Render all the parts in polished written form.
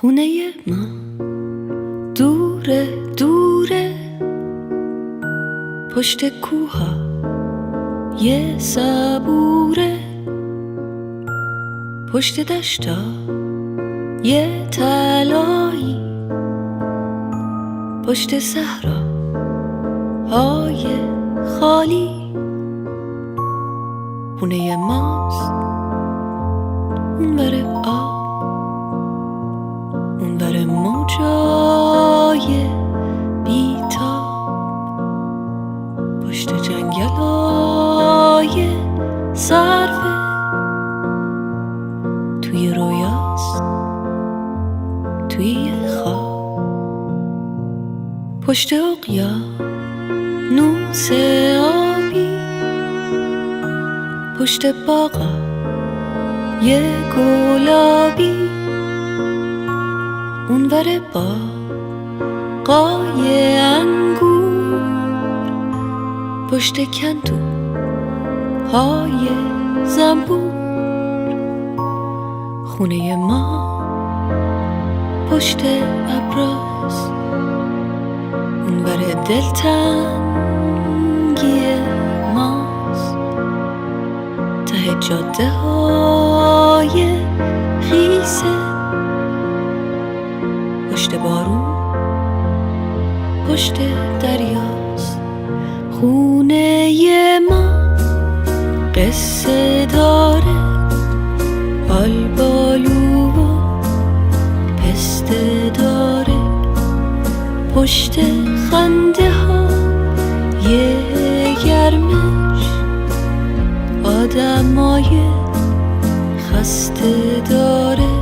خونه ما دوره دوره، پشت کوها یه صبوره، پشت دشتا یه تلایی، پشت صحرا های خالی. خونه ماست اونور آب، اونور موجای بیتاب، پشت جنگلای سرفه، توی رویاست توی خواب، پشت اقیانوس آبی، پشت باغا یه گلابی، اونور باغای انگور، پشت کندو های زنبور. خونه ما پشت ابراست، اونور دلتنگی ماست، ته جاده های خیسه، پشت بارون پشت دریاست. خونه ما قصه داره، آلبالو و پسته داره، پشت خنده ها یه گرمش، آدمای خسته داره.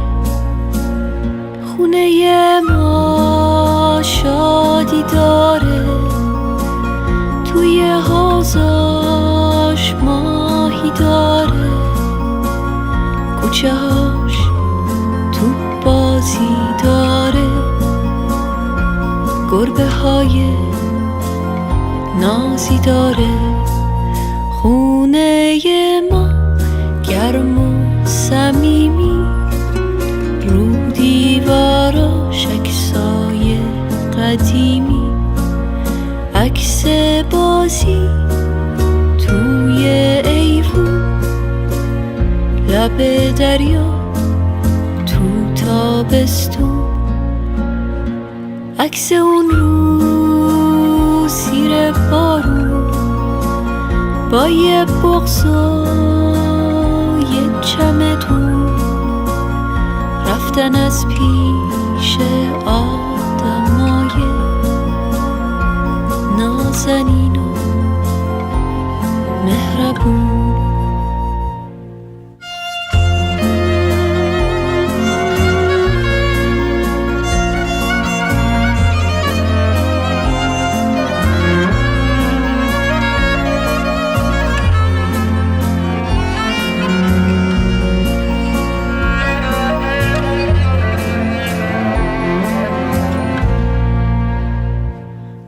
خونه ما شادی داره، توی حوضاش ماهی داره، کوچه هاش توپ بازی داره، گربه های نازی داره. خونه ما گرم و صمیمی، رو دیواراش عکسای قدیمی، عکس بازی توی ایوون، لب دریا تو تابستون، عکس اون رو زیر بارون، با یه بغض و یه چمدون، رفتن از پیش آدمای نازنین و مهربون.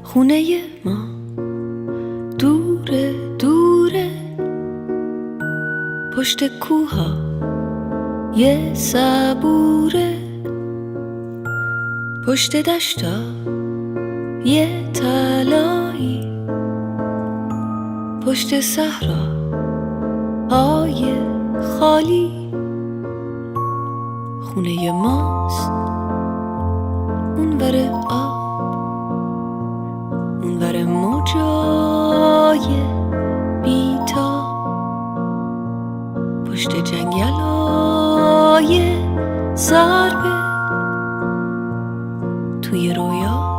خونه ما دوره دوره، پشت کوها یه صبوره، پشت دشتا یه تلایی، پشت صحرا های خالی. خونه ماست اونور آب، اونور موجای بیتاب، پشت جنگلای سربه، توی رویا